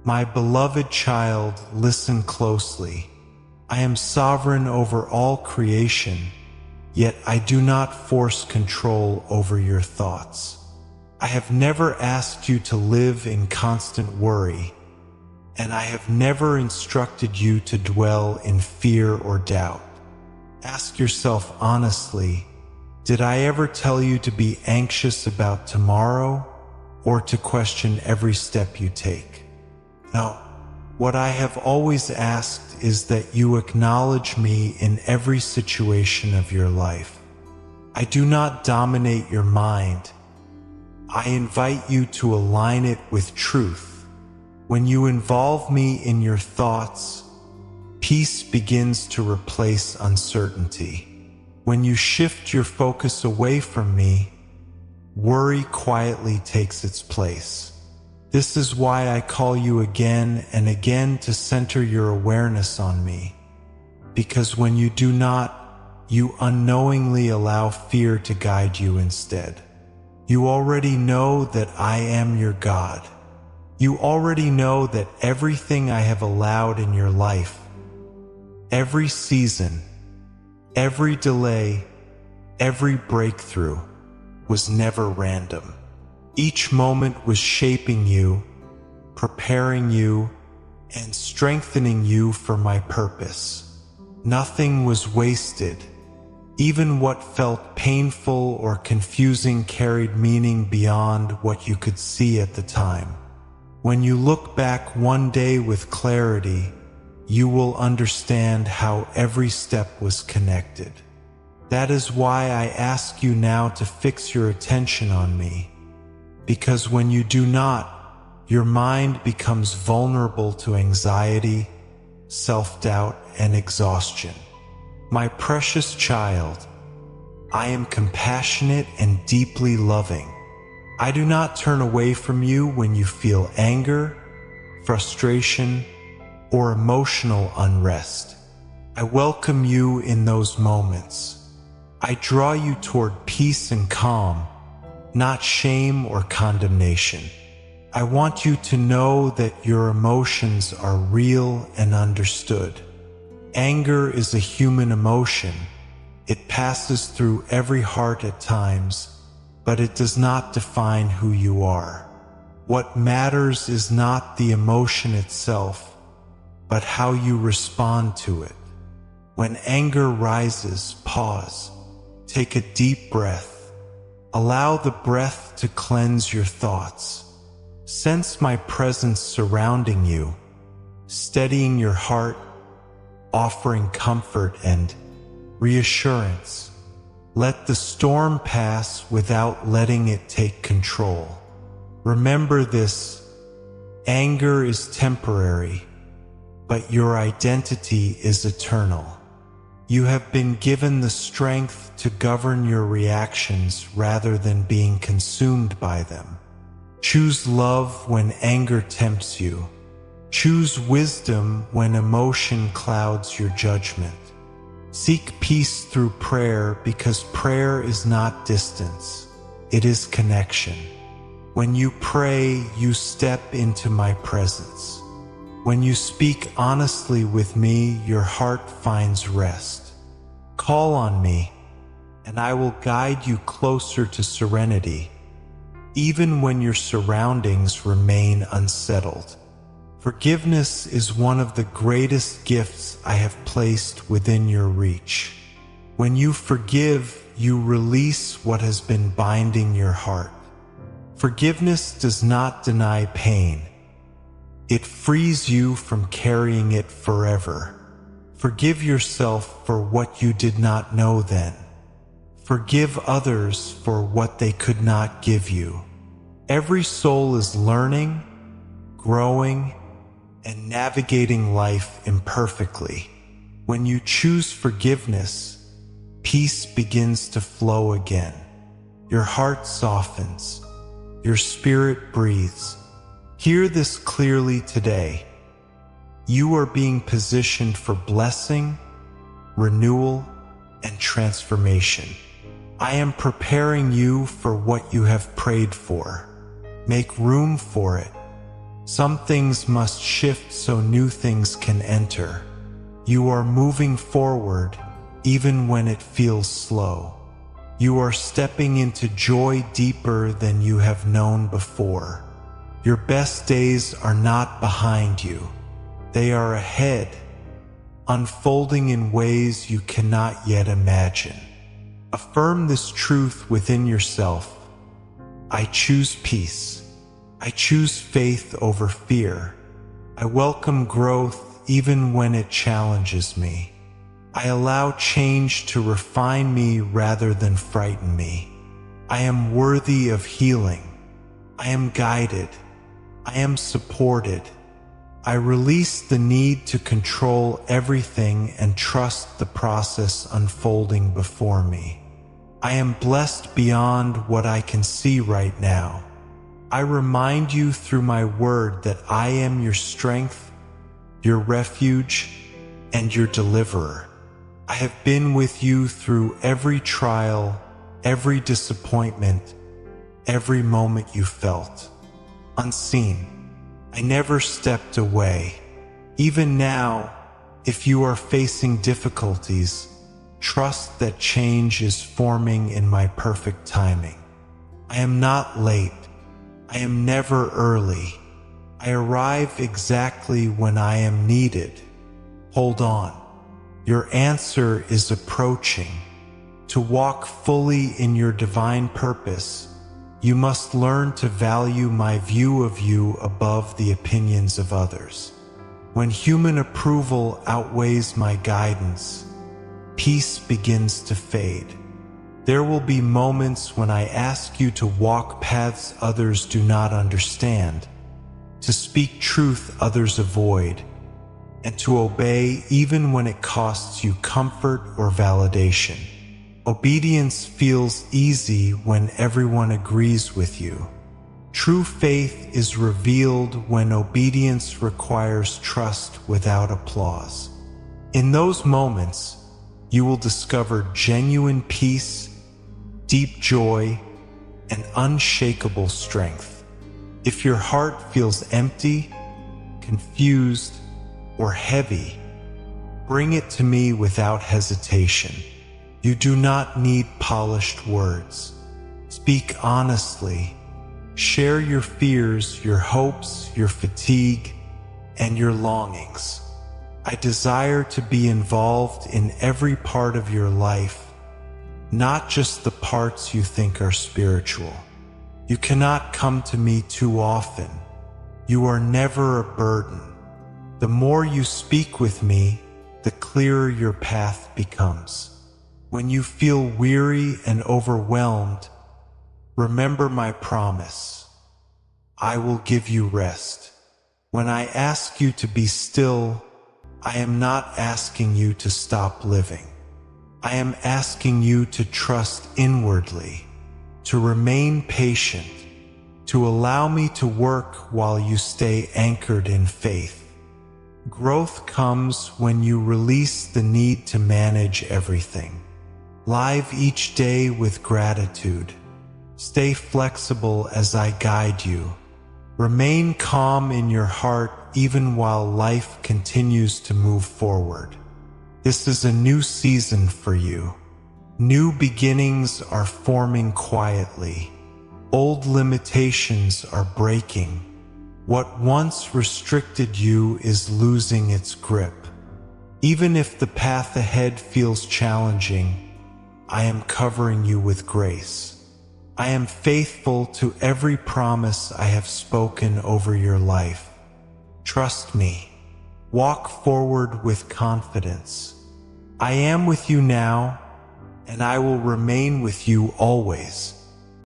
My beloved child, listen closely. I am sovereign over all creation, yet I do not force control over your thoughts. I have never asked you to live in constant worry, and I have never instructed you to dwell in fear or doubt. Ask yourself honestly, did I ever tell you to be anxious about tomorrow or to question every step you take? No. What I have always asked is that you acknowledge me in every situation of your life. I do not dominate your mind. I invite you to align it with truth. When you involve me in your thoughts, peace begins to replace uncertainty. When you shift your focus away from me, worry quietly takes its place. This is why I call you again and again to center your awareness on me. Because when you do not, you unknowingly allow fear to guide you instead. You already know that I am your God. You already know that everything I have allowed in your life, every season, every delay, every breakthrough, was never random. Each moment was shaping you, preparing you, and strengthening you for my purpose. Nothing was wasted. Even what felt painful or confusing carried meaning beyond what you could see at the time. When you look back one day with clarity, you will understand how every step was connected. That is why I ask you now to fix your attention on me. Because when you do not, your mind becomes vulnerable to anxiety, self-doubt, and exhaustion. My precious child, I am compassionate and deeply loving. I do not turn away from you when you feel anger, frustration, or emotional unrest. I welcome you in those moments. I draw you toward peace and calm, not shame or condemnation. I want you to know that your emotions are real and understood. Anger is a human emotion. It passes through every heart at times, but it does not define who you are. What matters is not the emotion itself, but how you respond to it. When anger rises, pause. Take a deep breath. Allow the breath to cleanse your thoughts. Sense my presence surrounding you, steadying your heart, offering comfort and reassurance. Let the storm pass without letting it take control. Remember this: anger is temporary, but your identity is eternal. You have been given the strength to govern your reactions rather than being consumed by them. Choose love when anger tempts you. Choose wisdom when emotion clouds your judgment. Seek peace through prayer, because prayer is not distance, it is connection. When you pray, you step into my presence. When you speak honestly with me, your heart finds rest. Call on me, and I will guide you closer to serenity, even when your surroundings remain unsettled. Forgiveness is one of the greatest gifts I have placed within your reach. When you forgive, you release what has been binding your heart. Forgiveness does not deny pain. It frees you from carrying it forever. Forgive yourself for what you did not know then. Forgive others for what they could not give you. Every soul is learning, growing, and navigating life imperfectly. When you choose forgiveness, peace begins to flow again. Your heart softens. Your spirit breathes. Hear this clearly today. You are being positioned for blessing, renewal, and transformation. I am preparing you for what you have prayed for. Make room for it. Some things must shift so new things can enter. You are moving forward, even when it feels slow. You are stepping into joy deeper than you have known before. Your best days are not behind you. They are ahead, unfolding in ways you cannot yet imagine. Affirm this truth within yourself. I choose peace. I choose faith over fear. I welcome growth even when it challenges me. I allow change to refine me rather than frighten me. I am worthy of healing. I am guided. I am supported. I release the need to control everything and trust the process unfolding before me. I am blessed beyond what I can see right now. I remind you through my word that I am your strength, your refuge, and your deliverer. I have been with you through every trial, every disappointment, every moment you felt unseen. I never stepped away. Even now, if you are facing difficulties, trust that change is forming in my perfect timing. I am not late. I am never early. I arrive exactly when I am needed. Hold on. Your answer is approaching. To walk fully in your divine purpose, you must learn to value my view of you above the opinions of others. When human approval outweighs my guidance, peace begins to fade. There will be moments when I ask you to walk paths others do not understand, to speak truth others avoid, and to obey even when it costs you comfort or validation. Obedience feels easy when everyone agrees with you. True faith is revealed when obedience requires trust without applause. In those moments, you will discover genuine peace, deep joy, and unshakable strength. If your heart feels empty, confused, or heavy, bring it to me without hesitation. You do not need polished words. Speak honestly. Share your fears, your hopes, your fatigue, and your longings. I desire to be involved in every part of your life, not just the parts you think are spiritual. You cannot come to me too often. You are never a burden. The more you speak with me, the clearer your path becomes. When you feel weary and overwhelmed, remember my promise. I will give you rest. When I ask you to be still, I am not asking you to stop living. I am asking you to trust inwardly, to remain patient, to allow me to work while you stay anchored in faith. Growth comes when you release the need to manage everything. Live each day with gratitude. Stay flexible as I guide you. Remain calm in your heart even while life continues to move forward. This is a new season for you. New beginnings are forming quietly. Old limitations are breaking. What once restricted you is losing its grip. Even if the path ahead feels challenging, I am covering you with grace. I am faithful to every promise I have spoken over your life. Trust me. Walk forward with confidence. I am with you now, and I will remain with you always.